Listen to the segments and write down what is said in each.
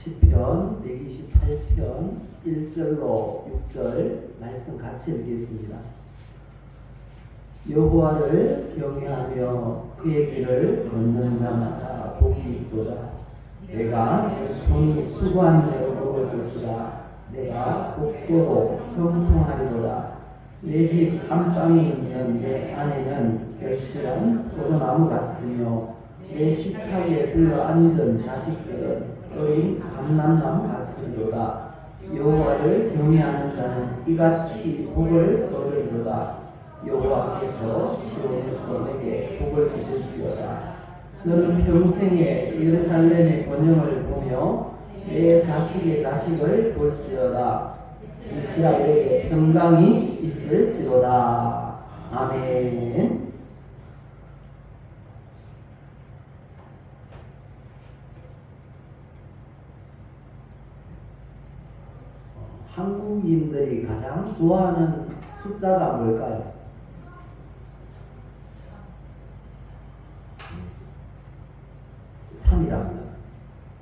시편 128편 1절로 6절 말씀 같이 읽겠습니다. 여호와를 경외하며 그의 길을 걷는 자마다 복이 있도다. 내가 내 손이 수고한 대로 먹을 것이라. 내가 복도로 형통하리로다. 내 집 안방에 있는 내 아내는 결실한 포도나무 같으며 내 식탁에 들러 앉은 자식들은 어린 감람나무 같으리로다. 여호와를 경외하는 자는 이같이 복을 얻으리로다. 여호와께서 시온에서 내게 복을 주실지어다. 너는 평생에 예루살렘의 번영을 보며 내 자식의 자식을 볼지어다. 이스라엘에게 평강이 있을지로다. 아멘. 한국인들이 가장 좋아하는 숫자가 뭘까요? 3이랍니다.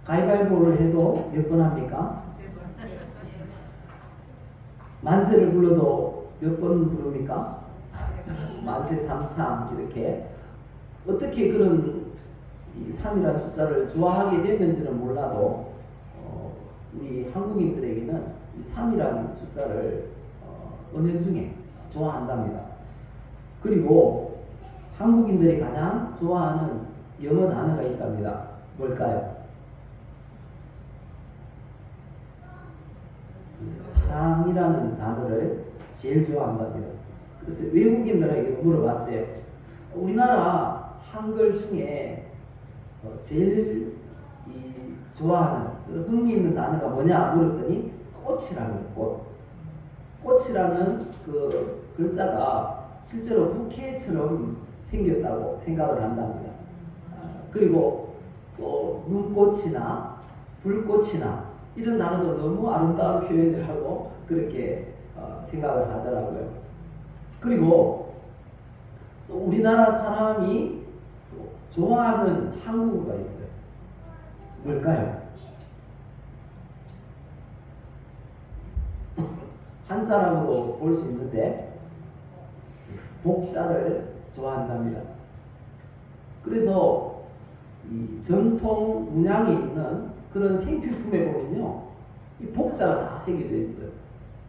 가위바위보를 해도 몇 번 합니까? 만세를 불러도 몇 번 부릅니까? 만세 삼참 이렇게. 어떻게 그런 3이라는 숫자를 좋아하게 됐는지는 몰라도 우리 한국인들에게는 이 3이라는 숫자를 은연중에 좋아한답니다. 그리고 한국인들이 가장 좋아하는 영어 단어가 있답니다. 뭘까요? 사랑이라는 단어를 제일 좋아한답니다. 그래서 외국인들에게 물어봤대요. 우리나라 한글 중에 제일 좋아하는 흥미있는 단어가 뭐냐 물었더니 꽃이라는 꽃. 꽃이라는 그 글자가 실제로 부케처럼 생겼다고 생각을 한답니다. 그리고 또 눈꽃이나 불꽃이나 이런 단어도 너무 아름다운 표현을 하고 그렇게 생각을 하더라고요. 그리고 또 우리나라 사람이 좋아하는 한국어가 있어요. 뭘까요? 한자라고도 볼 수 있는데 복자를 좋아한답니다. 그래서 이 전통 문양에 있는 그런 생필품에 보면요, 이 복자가 다 새겨져 있어요.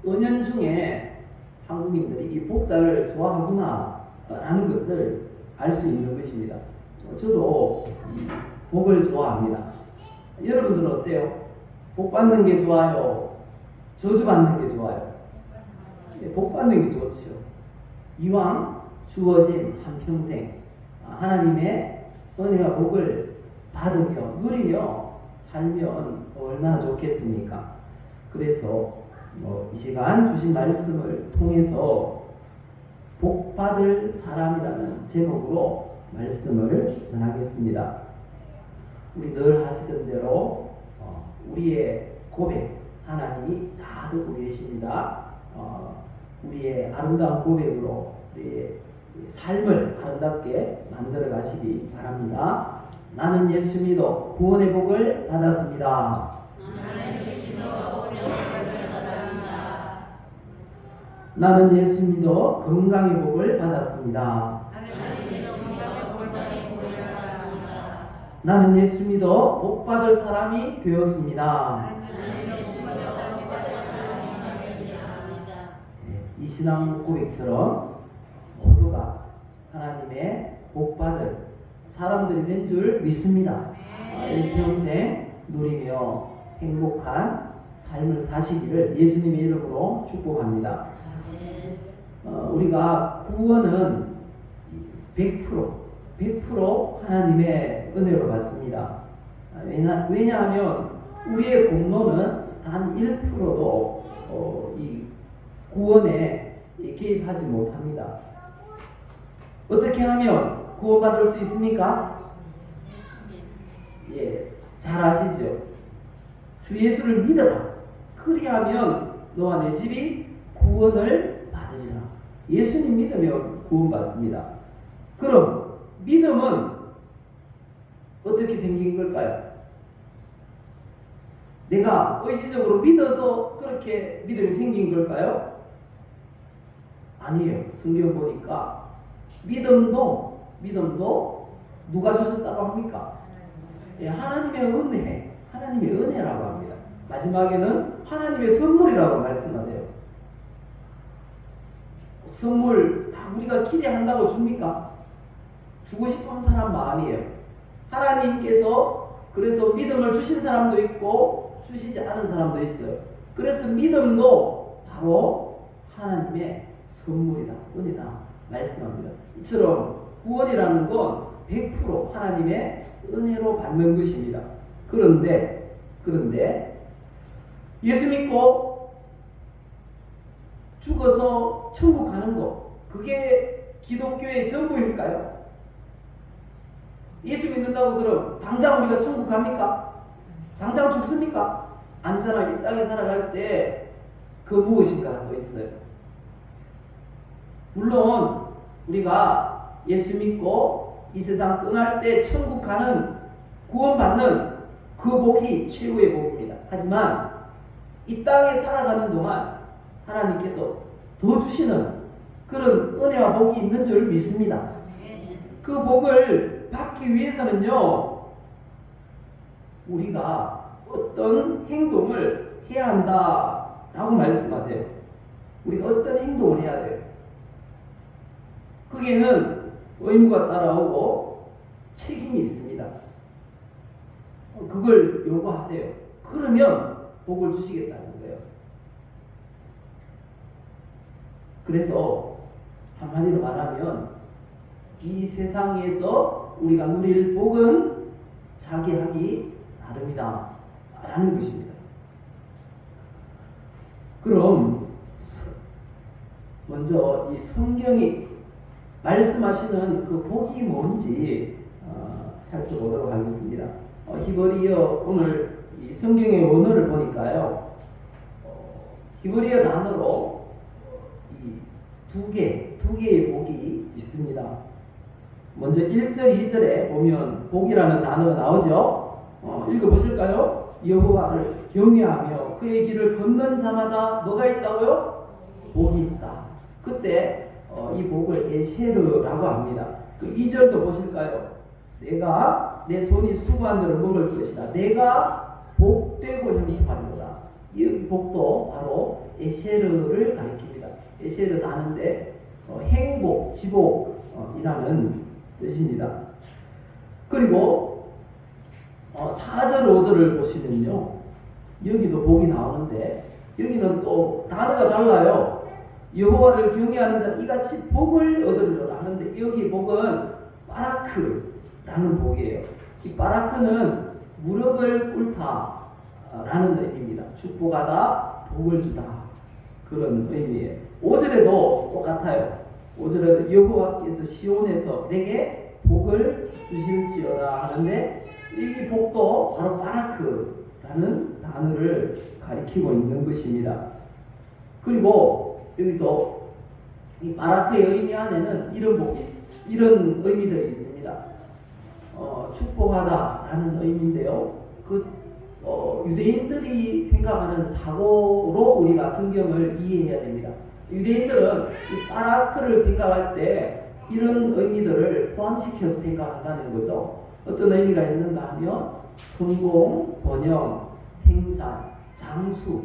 은연중에 한국인들이 이 복자를 좋아하구나 라는 것을 알 수 있는 것입니다. 저도 이 복을 좋아합니다. 여러분들은 어때요? 복 받는 게 좋아요? 저주 받는 게 좋아요? 복 받는 게 좋죠. 이왕 주어진 한평생 하나님의 은혜와 복을 받으며 누리며 살면 얼마나 좋겠습니까? 그래서 이 시간 주신 말씀을 통해서 복 받을 사람이라는 제목으로 말씀을 전하겠습니다. 우리 늘 하시던 대로 우리의 고백 하나님이 다 듣고 계십니다. 우리의 아름다운 고백으로 우리의 삶을 아름답게 만들어 가시기 바랍니다. 나는 예수 믿어 구원의 복을 받았습니다. 나는 예수 믿어 건강의 복을 받았습니다. 나는 예수 믿어 복 받을 사람이 되었습니다. 이 신앙 고백처럼 모두가 하나님의 복 받을 사람들이 된 줄 믿습니다. 일평생 누리며 행복한 삶을 사시기를 예수님의 이름으로 축복합니다. 우리가 구원은 100% 하나님의 은혜로 받습니다. 왜냐하면 우리의 공로는 단 1%도 이 구원에 개입하지 못합니다. 어떻게 하면 구원받을 수 있습니까? 잘 아시죠? 주 예수를 믿어라. 그리하면 너와 내 집이 구원을 받으리라. 예수님 믿으면 구원받습니다. 그럼 믿음은 어떻게 생긴 걸까요? 내가 의지적으로 믿어서 그렇게 믿음이 생긴 걸까요? 아니에요. 성경 보니까 믿음도 누가 주셨다고 합니까? 예, 하나님의 은혜라고 합니다. 마지막에는 하나님의 선물이라고 말씀하세요. 선물 우리가 기대한다고 줍니까? 주고 싶은 사람 마음이에요. 하나님께서 그래서 믿음을 주신 사람도 있고 주시지 않은 사람도 있어요. 그래서 믿음도 바로 하나님의 선물이다, 은혜다 말씀합니다. 이처럼 구원이라는 건 100% 하나님의 은혜로 받는 것입니다. 그런데 예수 믿고 죽어서 천국 가는 거, 그게 기독교의 전부일까요? 예수 믿는다고 그럼 당장 우리가 천국 갑니까? 당장 죽습니까? 아니잖아요. 이 땅에 살아갈 때 그 무엇인가 또 있어요. 물론 우리가 예수 믿고 이 세상 떠날 때 천국 가는, 구원받는 그 복이 최고의 복입니다. 하지만 이 땅에 살아가는 동안 하나님께서 더 주시는 그런 은혜와 복이 있는 줄 믿습니다. 그 복을 받기 위해서는요, 우리가 어떤 행동을 해야 한다라고 말씀하세요. 우리가 어떤 행동을 해야 돼요? 거기에는 의무가 따라오고 책임이 있습니다. 그걸 요구하세요. 그러면 복을 주시겠다는 거예요. 그래서 한마디로 말하면 이 세상에서 우리가 누릴 복은 자기 하기 나름이다 라는 것입니다. 그럼 먼저 이 성경이 말씀하시는 그 복이 뭔지 살펴보도록 하겠습니다. 히브리어 오늘 이 성경의 원어를 보니까요, 히브리어 단어로 이 두 개의 복이 있습니다. 먼저 1절, 2절에 보면 복이라는 단어가 나오죠. 읽어보실까요? 여호와를 경외하며 그의 길을 걷는 자마다 뭐가 있다고요? 복이 있다. 그때 이 복을 에셰르라고 합니다. 그 2절도 보실까요? 내가 내 손이 수고한 대로 먹을 것이다. 내가 복되고 형통하리로다. 이 복도 바로 에셰르를 가리킵니다. 에셰르 단어인데 행복, 지복이라는 뜻입니다. 그리고 4절, 5절을 보시면요, 여기도 복이 나오는데 여기는 또 단어가 달라요. 여호와를 경외하는 자는 이같이 복을 얻으리로다 하는데 여기 복은 바라크라는 복이에요. 이 바라크는 무릎을 꿇다 라는 의미입니다. 축복하다, 복을 주다, 그런 의미예요. 5절에도 똑같아요. 5절에도 여호와께서 시온에서 내게 복을 주실지어다 하는데 이 복도 바로 바라크라는 단어를 가리키고 있는 것입니다. 그리고 여기서 이 바라크의 의미 안에는 이런 의미들이 있습니다. 축복하다라는 의미인데요. 유대인들이 생각하는 사고로 우리가 성경을 이해해야 됩니다. 유대인들은 이 바라크를 생각할 때 이런 의미들을 포함시켜서 생각한다는 거죠. 어떤 의미가 있는가 하면 성공, 번영, 생산, 장수,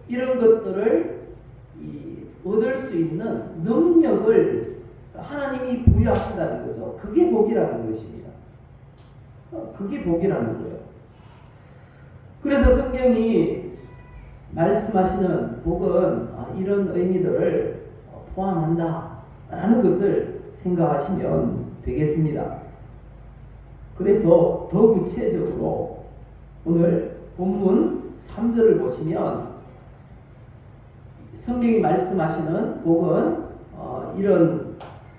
이런 것들을 얻을 수 있는 능력을 하나님이 부여하신다는 거죠. 그게 복이라는 것입니다. 그게 복이라는 거예요. 그래서 성경이 말씀하시는 복은 이런 의미들을 포함한다라는 것을 생각하시면 되겠습니다. 그래서 더 구체적으로 오늘 본문 3절을 보시면 성경이 말씀하시는 복은 이런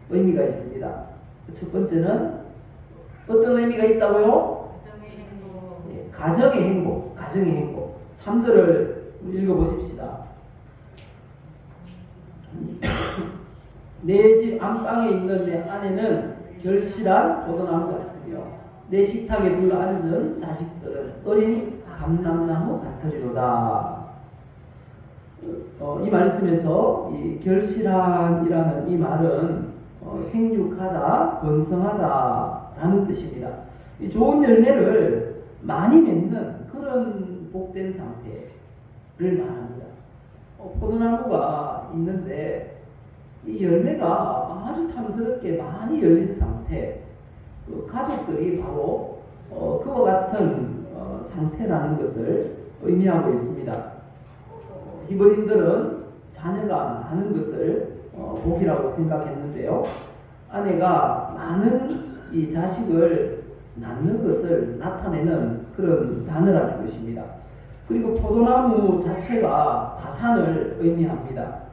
의미가 있습니다. 첫 번째는 어떤 의미가 있다고요? 가정의 행복. 가정의 행복. 3절을 읽어보십시다. 내 집 안방에 있는 내 아내는 결실한 포도나무 같으며 내 식탁에 둘러앉은 자식들은 어린 감람나무 같으리로다. 이 말씀에서 이 결실한이라는 이 말은 생육하다, 번성하다라는 뜻입니다. 이 좋은 열매를 많이 맺는 그런 복된 상태를 말합니다. 포도나무가 있는데 이 열매가 아주 탐스럽게 많이 열린 상태, 가족들이 바로 그와 같은 상태라는 것을 의미하고 있습니다. 히브리인들은 자녀가 많은 것을 복이라고 생각했는데요. 아내가 많은 이 자식을 낳는 것을 나타내는 그런 단어라는 것입니다. 그리고 포도나무 자체가 다산을 의미합니다.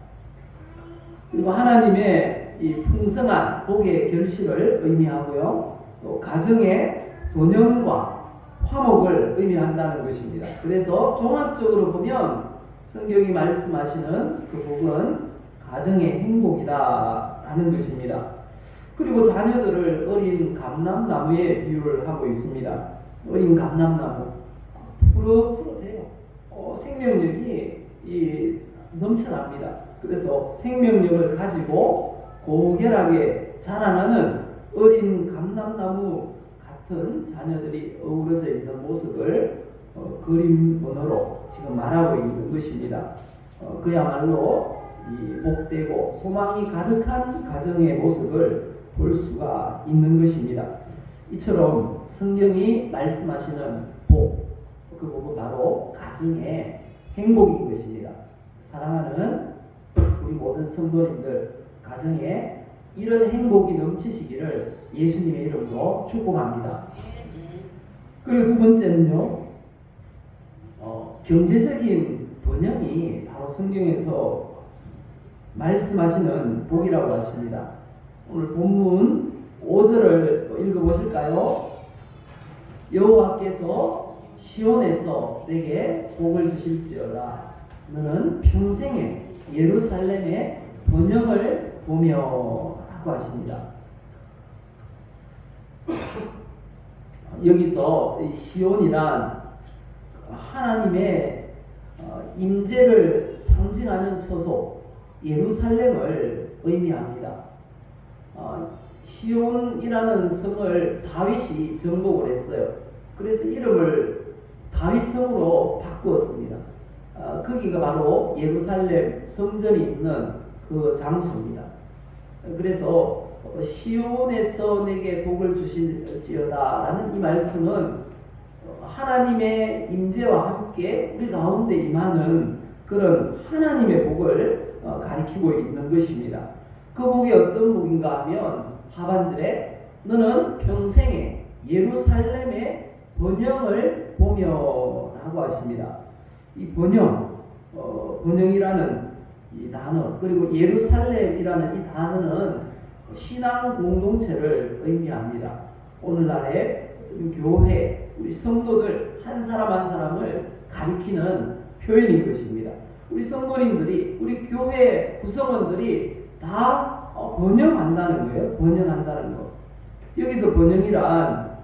그리고 하나님의 이 풍성한 복의 결실을 의미하고요. 또 가정의 번영과 화목을 의미한다는 것입니다. 그래서 종합적으로 보면 성경이 말씀하시는 그 복은 가정의 행복이다라는 것입니다. 그리고 자녀들을 어린 감람나무에 비유를 하고 있습니다. 어린 감람나무 푸릇푸릇해요. 생명력이 넘쳐납니다. 그래서 생명력을 가지고 고결하게 자라나는 어린 감람나무 같은 자녀들이 어우러져 있는 모습을 그림 언어로 지금 말하고 있는 것입니다. 그야말로 이 복되고 소망이 가득한 가정의 모습을 볼 수가 있는 것입니다. 이처럼 성경이 말씀하시는 복, 그 복은 바로 가정의 행복인 것입니다. 사랑하는 우리 모든 성도님들, 가정에 이런 행복이 넘치시기를 예수님의 이름으로 축복합니다. 그리고 두 번째는요, 경제적인 번영이 바로 성경에서 말씀하시는 복이라고 하십니다. 오늘 본문 5절을 또 읽어보실까요? 여호와께서 시온에서 내게 복을 주실지어다. 너는 평생에 예루살렘의 번영을 보며 라고 하십니다. 여기서 이 시온이란 하나님의 임재를 상징하는 처소 예루살렘을 의미합니다. 시온이라는 성을 다윗이 정복을 했어요. 그래서 이름을 다윗성으로 바꾸었습니다. 거기가 바로 예루살렘 성전이 있는 그 장소입니다. 그래서 시온에서 내게 복을 주실지어다 라는 이 말씀은 하나님의 임재와 함께 우리 가운데 임하는 그런 하나님의 복을 가리키고 있는 것입니다. 그 복이 어떤 복인가 하면 하반절에 너는 평생에 예루살렘의 번영을 보며 라고 하십니다. 이 번영이라는 이 단어, 그리고 예루살렘이라는 이 단어는 신앙 공동체를 의미합니다. 오늘날의 교회, 우리 성도들 한 사람 한 사람을 가리키는 표현인 것입니다. 우리 성도님들이, 우리 교회 구성원들이 다 번영한다는 거예요. 번영한다는 것. 여기서 번영이란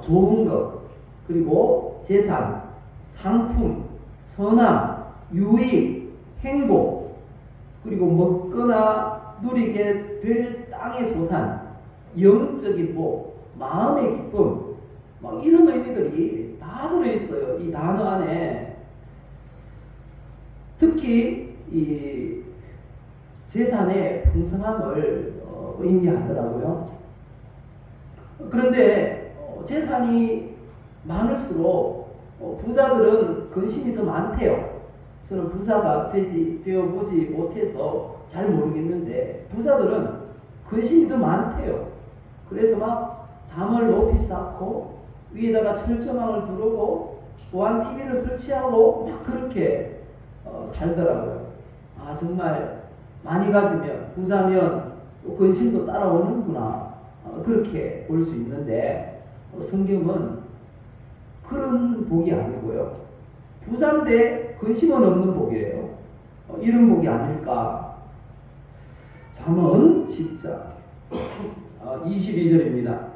좋은 것, 그리고 재산, 상품, 선함, 유익, 행복, 그리고 먹거나 누리게 될 땅의 소산, 영적인 복, 마음의 기쁨, 막 이런 의미들이 다 들어있어요. 이 단어 안에. 특히 이 재산의 풍성함을 의미하더라고요. 그런데 재산이 많을수록 부자들은 근심이 더 많대요. 저는 부자가 되어보지 못해서 잘 모르겠는데 부자들은 근심이 더 많대요. 그래서 막 담을 높이 쌓고 위에다가 철조망을 두르고 보안 TV를 설치하고 막 그렇게 살더라고요. 아, 정말 많이 가지면, 부자면 근심도 따라오는구나, 그렇게 볼 수 있는데 성경은 그런 복이 아니고요, 부자인데 근심은 없는 복이에요. 이런 복이 아닐까. 잠언 10장 22절입니다.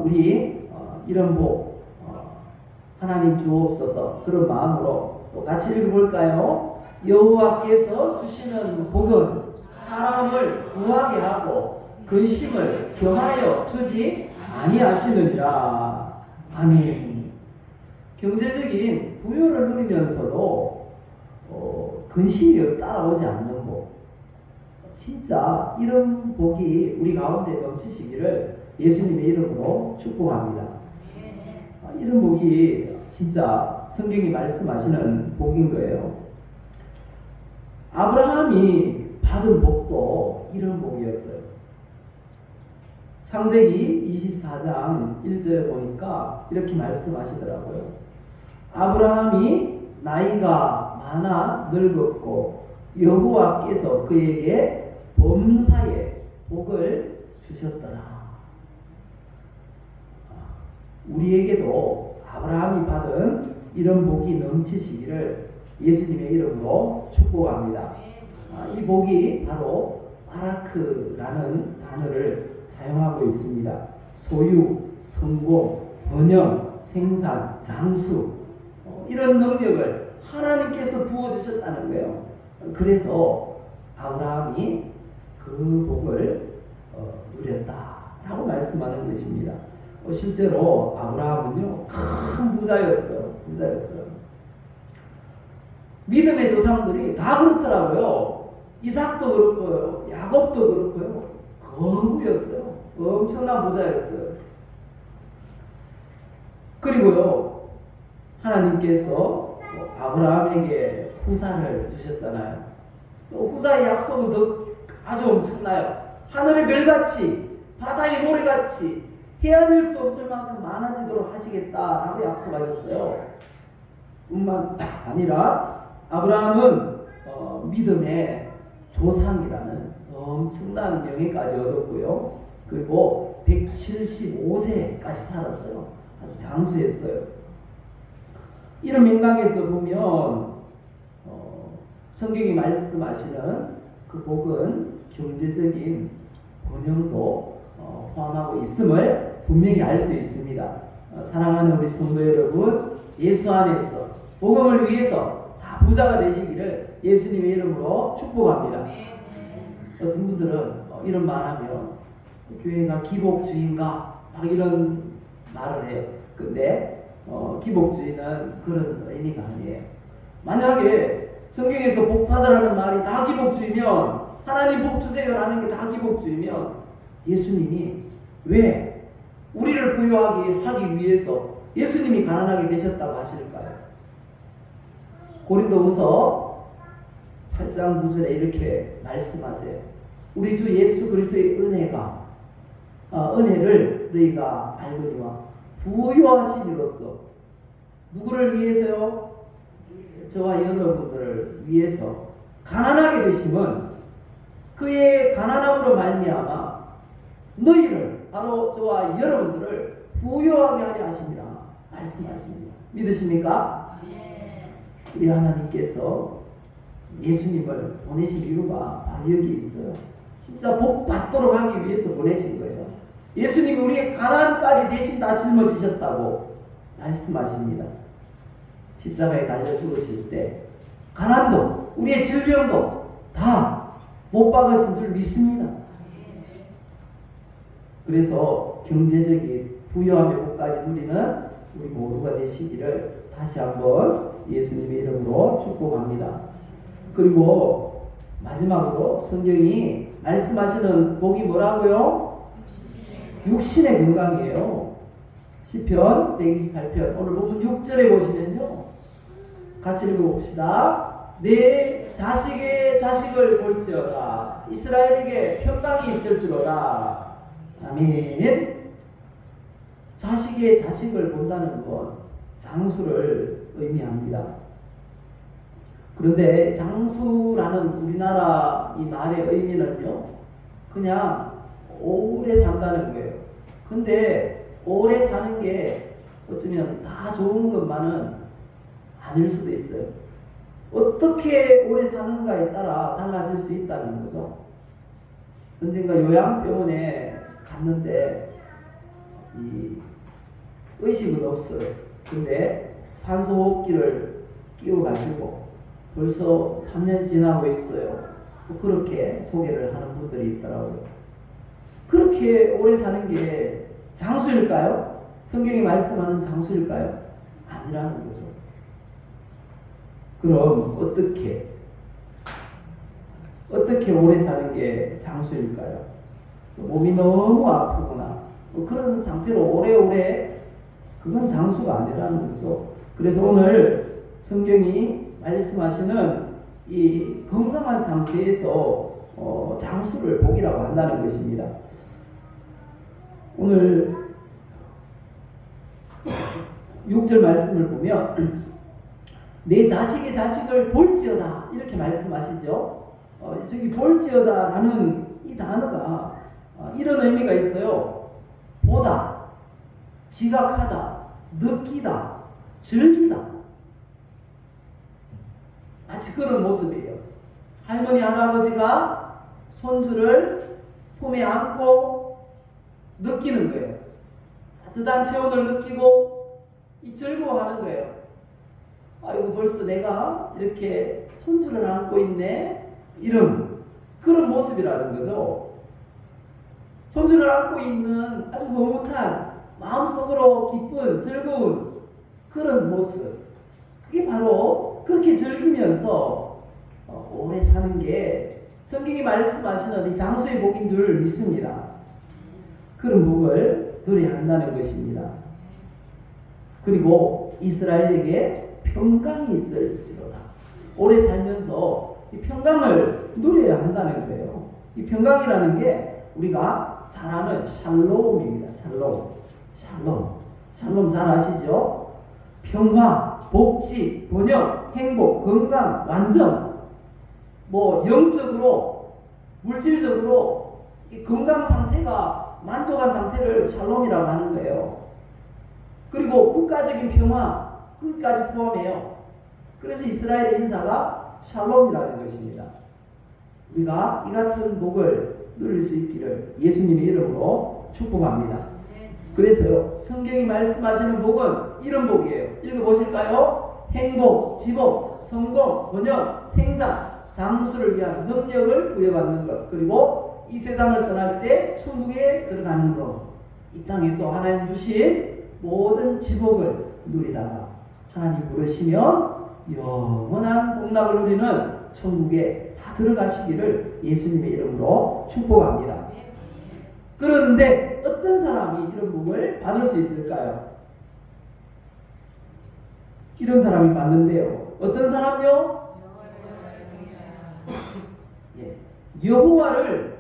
우리 이런 복 하나님 주옵소서 그런 마음으로 또 같이 읽어볼까요? 여호와께서 주시는 복은 사람을 구하게 하고 근심을 겸하여 주지 아니하시느니라. 아멘. 경제적인 부유를 누리면서도 근심이 따라오지 않는 복, 진짜 이런 복이 우리 가운데 넘치시기를 예수님의 이름으로 축복합니다. 이런 복이 진짜 성경이 말씀하시는 복인 거예요. 아브라함이 받은 복도 이런 복이었어요. 창세기 24장 1절에 보니까 이렇게 말씀하시더라고요. 아브라함이 나이가 많아 늙었고 여호와께서 그에게 범사에 복을 주셨더라. 우리에게도 아브라함이 받은 이런 복이 넘치시기를 예수님의 이름으로 축복합니다. 이 복이 바로 바라크라는 단어를 사용하고 있습니다. 소유, 성공, 번영, 생산, 장수, 이런 능력을 하나님께서 부어주셨다는 거예요. 그래서 아브라함이 그 복을 누렸다라고 말씀하는 것입니다. 실제로 아브라함은요, 큰 부자였어요. 믿음의 조상들이 다 그렇더라고요. 이삭도 그렇고요, 야곱도 그렇고요, 거부였어요. 엄청난 부자였어요. 그리고요, 하나님께서 아브라함에게 후사를 주셨잖아요. 후사의 약속은 더 아주 엄청나요. 하늘의 별같이 바다의 모래같이 헤아릴 수 없을 만큼 많아지도록 하시겠다라고 약속하셨어요. 뿐만 아니라 아브라함은 믿음의 조상이라는 엄청난 명예까지 얻었고요. 그리고 175세까지 살았어요. 아주 장수했어요. 이런 맥락에서 보면 성경이 말씀하시는 그 복은 경제적인 번영도 포함하고 있음을 분명히 알 수 있습니다. 사랑하는 우리 성도 여러분, 예수 안에서 복음을 위해서 다 부자가 되시기를 예수님의 이름으로 축복합니다. 어떤 분들은 이런 말하면 교회가 기복주의인가 막 이런 말을 해요. 근데 기복주의는 그런 의미가 아니에요. 만약에 성경에서 복 받으라는 말이 다 기복주의면, 하나님 복 주세요라는 게 다 기복주의면, 예수님이 왜 우리를 부유하게 위해서 예수님이 가난하게 되셨다고 하실까요? 고린도후서 8장 9절에 이렇게 말씀하세요. 우리 주 예수 그리스도의 은혜를 너희가 알거니와 부유하심으로써 누구를 위해서요? 저와 여러분들을 위해서 가난하게 되심은 그의 가난함으로 말미암아 너희를, 바로 저와 여러분들을 부유하게 하려 하십니다 말씀하십니다. 믿으십니까? 우리 하나님께서 예수님을 보내신 이유가 바로 여기 있어요. 진짜 복 받도록 하기 위해서 보내신 거예요. 예수님이 우리의 가난까지 대신 다 짊어지셨다고 말씀하십니다. 십자가에 달려 죽으실 때 가난도 우리의 질병도 다 못 박으신 줄 믿습니다. 그래서 경제적인 부유함의 복까지 누리는 우리 모두가 되시기를 다시 한번 예수님의 이름으로 축복합니다. 그리고 마지막으로 성경이 말씀하시는 복이 뭐라고요? 육신의 건강이에요. 시편 128편 오늘 본문 6절에 보시면요, 같이 읽어봅시다. 내 자식의 자식을 볼지어다 이스라엘에게 평강이 있을지로다. 아멘. 자식의 자식을 본다는 건 장수를 의미합니다. 그런데 장수라는 우리나라 이 말의 의미는요, 그냥 오래 산다는 거예요. 근데 오래 사는 게 어쩌면 다 좋은 것만은 아닐 수도 있어요. 어떻게 오래 사는가에 따라 달라질 수 있다는 거죠. 언젠가 요양병원에 갔는데 이 의식은 없어요. 근데 산소호흡기를 끼워가지고 벌써 3년 지나고 있어요. 그렇게 소개를 하는 분들이 있더라고요. 그렇게 오래 사는 게 장수일까요? 성경이 말씀하는 장수일까요? 아니라는 거죠. 그럼 어떻게 오래 사는 게 장수일까요? 몸이 너무 아프거나 그런 상태로 오래오래, 그건 장수가 아니라는 거죠. 그래서 오늘 성경이 말씀하시는 이 건강한 상태에서 장수를 복이라고 한다는 것입니다. 오늘 6절 말씀을 보면 내 자식의 자식을 볼지어다 이렇게 말씀하시죠. 저기 볼지어다라는 이 단어가 이런 의미가 있어요. 보다, 지각하다, 느끼다, 즐기다. 마치 그런 모습이에요. 할머니, 할아버지가 손주를 품에 안고 느끼는 거예요. 따뜻한 체온을 느끼고 즐거워하는 거예요. 아이고, 벌써 내가 이렇게 손주를 안고 있네, 이런 그런 모습이라는 거죠. 손주를 안고 있는 아주 흐뭇한, 마음속으로 기쁜, 즐거운 그런 모습, 그게 바로 그렇게 즐기면서 오래 사는 게 성경이 말씀하시는 이 장수의 복인 줄 믿습니다. 그런 복을 누려야 한다는 것입니다. 그리고 이스라엘에게 평강이 있을지로다. 오래 살면서 이 평강을 누려야 한다는 거예요. 이 평강이라는 게 우리가 잘 아는 샬롬입니다. 샬롬 잘 아시죠? 평화, 복지, 번영, 행복, 건강, 완전, 영적으로, 물질적으로 이 건강 상태가 만족한 상태를 샬롬이라고 하는 거예요. 그리고 국가적인 평화, 거기까지 포함해요. 그래서 이스라엘의 인사가 샬롬이라는 것입니다. 우리가 이 같은 복을 누릴 수 있기를 예수님의 이름으로 축복합니다. 그래서요, 성경이 말씀하시는 복은 이런 복이에요. 읽어보실까요? 행복, 지복, 성공, 번영, 생산, 장수를 위한 능력을 부여받는 것, 그리고 이 세상을 떠날 때 천국에 들어가는 것. 이 땅에서 하나님 주신 모든 지복을 누리다가 하나님 부르시면 영원한 복락을 누리는 천국에 다 들어가시기를 예수님의 이름으로 축복합니다. 그런데 어떤 사람이 이런 복을 받을 수 있을까요? 이런 사람이 맞는데요. 어떤 사람요? 여호와를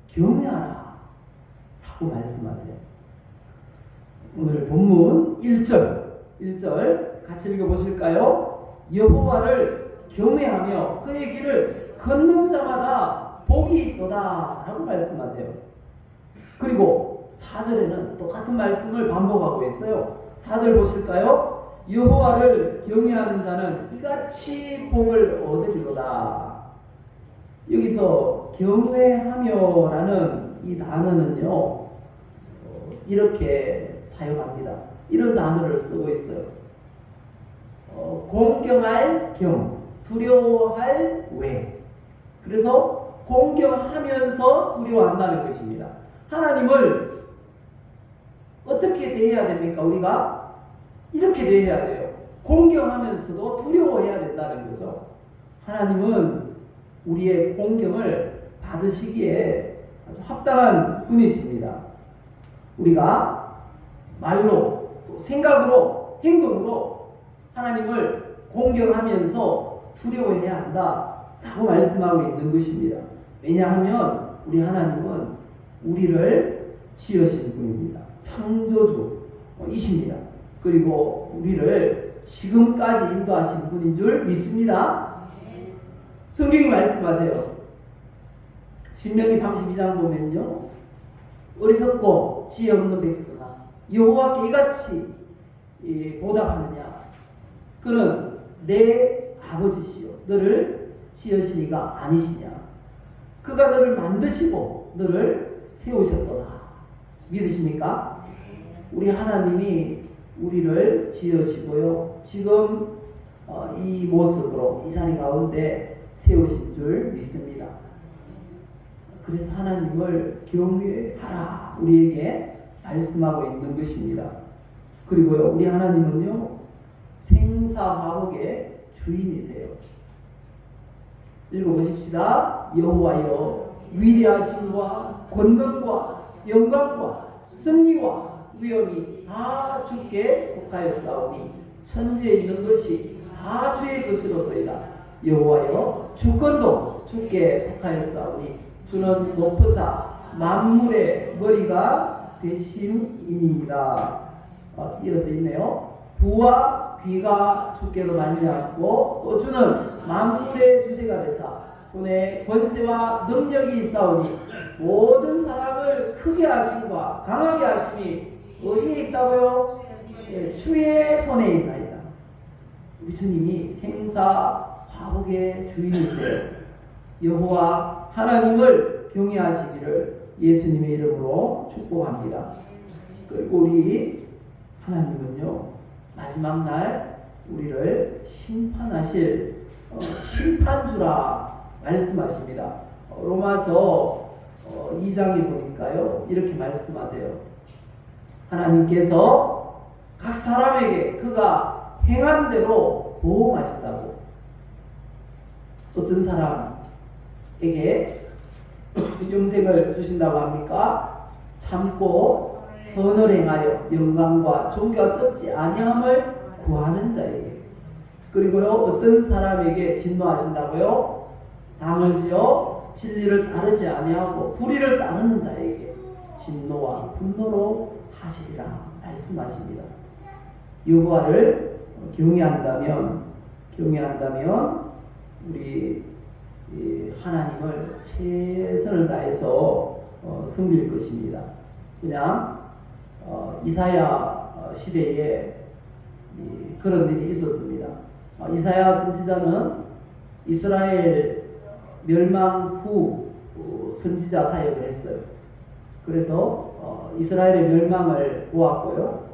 경외하라 라고 말씀하세요. 오늘 본문 1절 같이 읽어보실까요? 여호와를 경외하며 그의 길을 걷는 자마다 복이 있도다 라고 말씀하세요. 그리고 4절에는 똑같은 말씀을 반복하고 있어요. 4절 보실까요? 여호와를 경외하는 자는 이같이 복을 얻으리로다. 여기서 경외하며라는 이 단어는요, 이렇게 사용합니다. 이런 단어를 쓰고 있어요. 공경할 경, 두려워할 왜. 그래서 공경하면서 두려워한다는 것입니다. 하나님을 어떻게 대해야 됩니까? 우리가 이렇게 대해야 돼요. 공경하면서도 두려워해야 된다는 거죠. 하나님은 우리의 공경을 받으시기에 아주 합당한 분이십니다. 우리가 말로, 또 생각으로, 행동으로 하나님을 공경하면서 두려워해야 한다라고 말씀하고 있는 것입니다. 왜냐하면 우리 하나님은 우리를 지으신 분입니다. 창조주이십니다. 그리고 우리를 지금까지 인도하신 분인 줄 믿습니다. 성경이 말씀하세요. 신명기 32장 보면요, 어리석고 지혜 없는 백성아, 여호와께 이같이 보답하느냐? 그는 내 아버지시요 너를 지으시니가 아니시냐? 그가 너를 만드시고 너를 세우셨도다. 믿으십니까? 우리 하나님이 우리를 지으시고요. 지금 이 모습으로 이 자리 가운데 세우신 줄 믿습니다. 그래서 하나님을 경외하라 우리에게 말씀하고 있는 것입니다. 그리고요, 우리 하나님은요 생사화복의 주인이세요. 읽어보십시다. 여호와여, 위대하심과 권능과 영광과 승리와 위엄이 다 주께 속하였사오니 천지에 있는 것이 다 주의 것이로소이다. 여호와여, 주권도 주께 속하였사오니 주는 높으사 만물의 머리가 되심이니이다. 이어서 있네요. 부와 귀가 주께로 말미암고 또 주는 만물의 주제가 되사 손에 권세와 능력이 있사오니 모든 사람을 크게 하심과 강하게 하심이 어디에 있다고요? 주의 손에 있나이다. 우리 주님이 생사화복의 주인이세요. 여호와 하나님을 경외하시기를 예수님의 이름으로 축복합니다. 그리고 우리 하나님은요 마지막 날 우리를 심판하실 심판주라 말씀하십니다. 로마서 2장에 보니까요 이렇게 말씀하세요. 하나님께서 각 사람에게 그가 행한 대로 보응하신다고. 어떤 사람에게 영생을 주신다고 합니까? 참고 선을 행하여 영광과 존귀가 썩지 아니함을 구하는 자에게. 그리고요 어떤 사람에게 진노하신다고요? 당을 지어 진리를 따르지 아니하고 불의를 따르는 자에게 진노와 분노로 하시리라 말씀하십니다. 여호와를 경외한다면 우리 하나님을 최선을 다해서 섬길 것입니다. 그냥 이사야 시대에 그런 일이 있었습니다. 이사야 선지자는 이스라엘 멸망 후 선지자 사역을 했어요. 그래서 이스라엘의 멸망을 보았고요.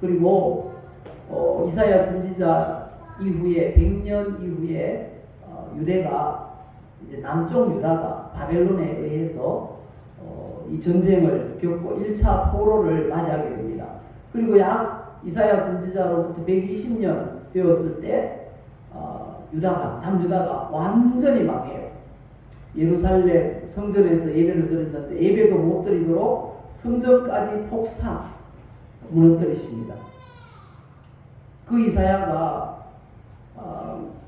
그리고 이사야 선지자 이후에 100년 이후에 유대가 이제 남쪽 유다가 바벨론에 의해서 이 전쟁을 겪고 1차 포로를 맞이하게 됩니다. 그리고 약 이사야 선지자로부터 120년 되었을 때 남유다가 완전히 망해요. 예루살렘 성전에서 예배를 드렸는데 예배도 못 드리도록 성전까지 폭삭 무너뜨리십니다. 그 이사야가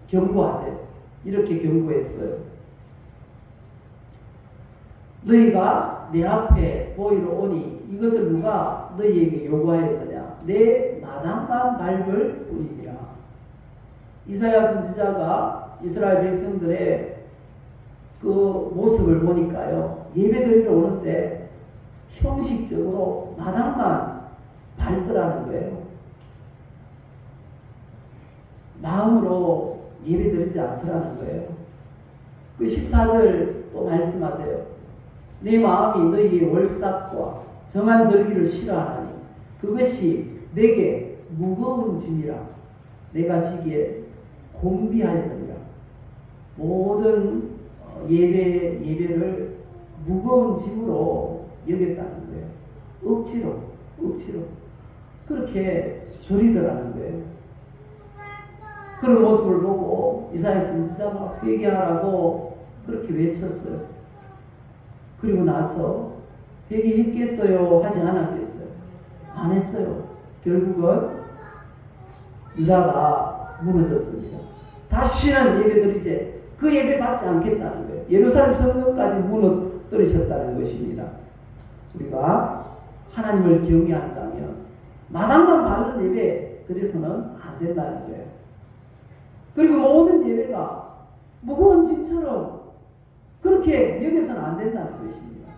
경고하세요. 이렇게 경고했어요. 너희가 내 앞에 보이러 오니 이것을 누가 너희에게 요구하였느냐? 내 마당만 밟을 뿐이니라. 이사야 선지자가 이스라엘 백성들의 그 모습을 보니까요 예배 드리러 오는데 형식적으로 마당만 밟더라는 거예요. 마음으로 예배 드리지 않더라는 거예요. 그 14절 또 말씀하세요. 내 마음이 너희의 월삭과 정한 절기를 싫어하나니 그것이 내게 무거운 짐이라 내가 지기에 공비하였느니라. 모든 예배를 무거운 짐으로 여겼다는 거예요. 억지로 그렇게 드리더라는 거예요. 그런 모습을 보고 이사야 선지자가 회개하라고 그렇게 외쳤어요. 그리고 나서 회개했겠어요? 하지 않았겠어요? 안 했어요. 결국은 유다가 무너졌습니다. 다시는 예배드리지 그 예배 받지 않겠다는 거예요. 예루살렘 성전까지 무너뜨리셨다는 것입니다. 우리가 하나님을 경외한다면 마당만 밟는 예배 드려서는 안 된다는 거예요. 그리고 모든 예배가 무거운 짐처럼 그렇게 여겨서는 안 된다는 것입니다.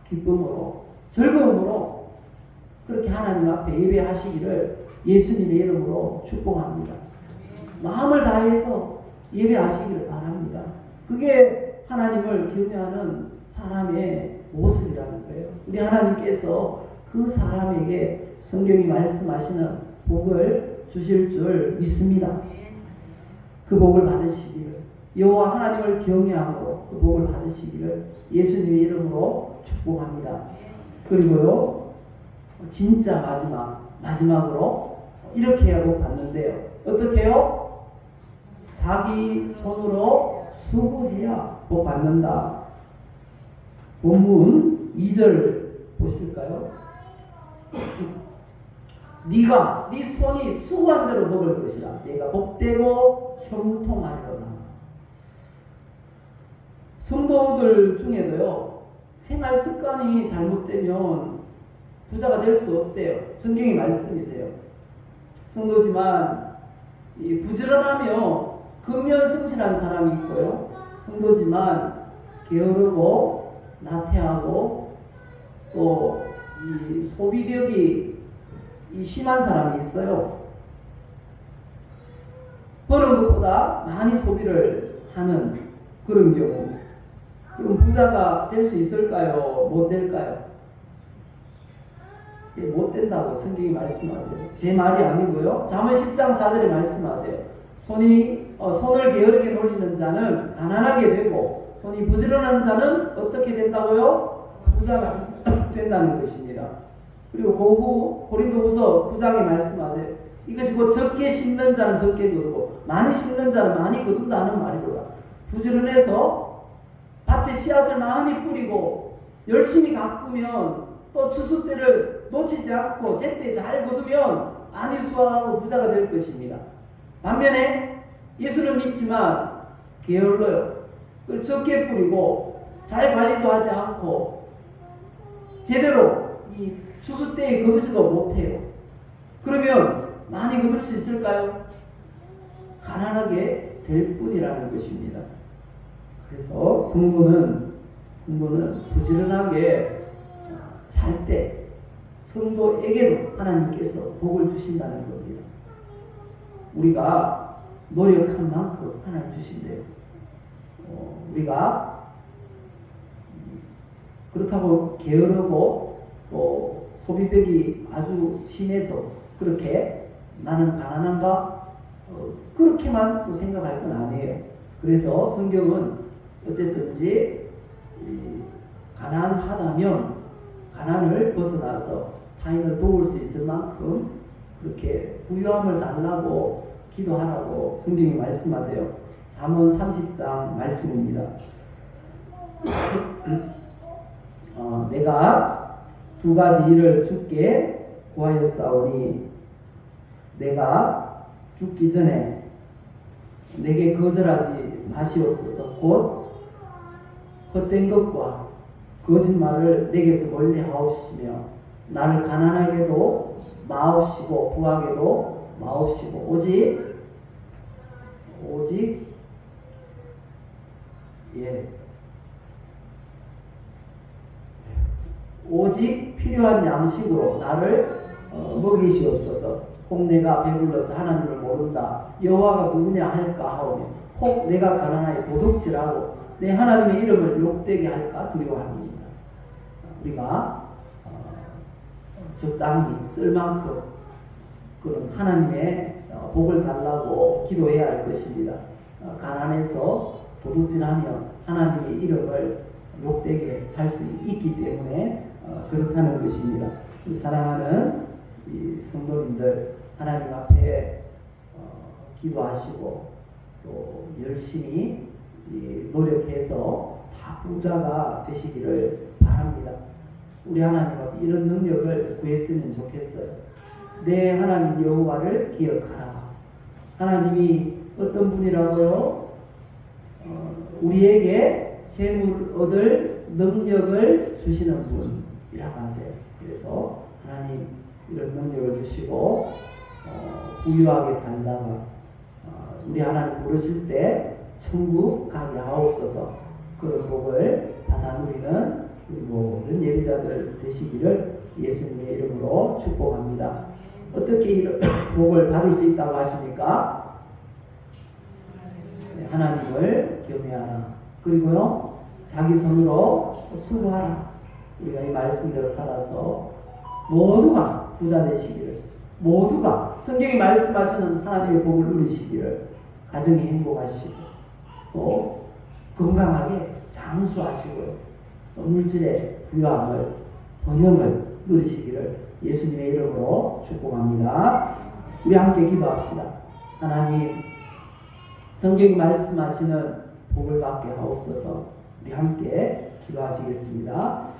기쁨으로 즐거움으로 그렇게 하나님 앞에 예배하시기를 예수님의 이름으로 축복합니다. 마음을 다해서 예배하시기를 바랍니다. 그게 하나님을 경외하는 사람의 모습이라는 거예요. 우리 하나님께서 그 사람에게 성경이 말씀하시는 복을 주실 줄 믿습니다. 그 복을 받으시기를, 여호와 하나님을 경외함으로 그 복을 받으시기를 예수님의 이름으로 축복합니다. 그리고요, 진짜 마지막으로 이렇게 해야 복 받는데요. 어떻게 해요? 자기 손으로 수고해야 복 받는다. 본문 2절 보실까요? 네 손이 수고한 대로 먹을 것이라. 네가 복되고 형통하리로다. 성도들 중에도요, 생활 습관이 잘못되면 부자가 될 수 없대요. 성경이 말씀이세요. 성도지만 부지런하며 근면성실한 사람이 있고요, 성도지만 게으르고 나태하고 또 이 소비벽이 심한 사람이 있어요. 버는 것보다 많이 소비를 하는 그런 경우, 그럼 부자가 될 수 있을까요? 못 될까요? 못 된다고 성경이 말씀하세요. 제 말이 아니고요, 잠언 10장 4절에 말씀하세요. 손을 게으르게 놀리는 자는 가난하게 되고 손이 부지런한 자는 어떻게 된다고요? 부자가 된다는 것입니다. 그리고 그 후 고린도후서 9장에 말씀하세요. 이것이 곧 적게 심는 자는 적게 거두고 많이 심는 자는 많이 거둔다는 말이로다. 부지런해서 밭에 씨앗을 많이 뿌리고 열심히 가꾸면 또 추수 때를 놓치지 않고 제때 잘 거두면 많이 수확하고 부자가 될 것입니다. 반면에 예수는 믿지만 게을러요. 적게 뿌리고 잘 관리도 하지 않고 제대로 이 추수 때에 거두지도 못해요. 그러면 많이 거둘 수 있을까요? 가난하게 될 뿐이라는 것입니다. 그래서 성도는 부지런하게 살 때 성도에게도 하나님께서 복을 주신다는 겁니다. 우리가 노력한 만큼 하나님 주신대요. 우리가 그렇다고 게으르고 또 소비벽이 아주 심해서 그렇게 나는 가난한가 그렇게만 또 생각할 건 아니에요. 그래서 성경은 어쨌든지 가난하다면 가난을 벗어나서 타인을 도울 수 있을 만큼 그렇게 부유함을 달라고 기도하라고 성경이 말씀하세요. 잠언 30장 말씀입니다. 내가 두 가지 일을 주께 구하였사오니 내가 죽기 전에 내게 거절하지 마시옵소서. 곧 헛된 것과 거짓말을 내게서 멀리 하옵시며 나를 가난하게도 마옵시고 부하게도 마옵시고 오직 필요한 양식으로 나를 먹이시옵소서. 혹 내가 배불러서 하나님을 모른다 여호와가 누구냐 할까 하오며 혹 내가 가난하여 도둑질하고 내 하나님의 이름을 욕되게 할까 두려워합니다. 우리가 적당히 쓸 만큼 그런 하나님의 복을 달라고 기도해야 할 것입니다. 가난해서 도둑질하면 하나님의 이름을 욕되게 할 수 있기 때문에 그렇다는 것입니다. 사랑하는 이 성도님들, 하나님 앞에 기도하시고 또 열심히 노력해서 다 부자가 되시기를 바랍니다. 우리 하나님 앞에 이런 능력을 구했으면 좋겠어요. 내 하나님 여호와를 기억하라. 하나님이 어떤 분이라고요? 우리에게 재물 얻을 능력을 주시는 분이라고 하세요. 그래서 하나님 이런 능력을 주시고 부유하게 살다가 우리 하나님 부르실 때 천국 가게 하옵소서. 그 복을 받아 누리는 우리 모든 예배자들 되시기를 예수님의 이름으로 축복합니다. 어떻게 이런 복을 받을 수 있다고 하십니까? 하나님을 경외하라. 그리고요, 자기 손으로 수고하라. 우리가 이 말씀대로 살아서 모두가 부자 되시기를, 모두가 성경이 말씀하시는 하나님의 복을 누리시기를, 가정이 행복하시고 또 건강하게 장수하시고 또 물질의 부유함을 번영을 누리시기를 예수님의 이름으로 축복합니다. 우리 함께 기도합시다. 하나님, 성경이 말씀하시는 복을 받게 하옵소서. 우리 함께 기도하시겠습니다.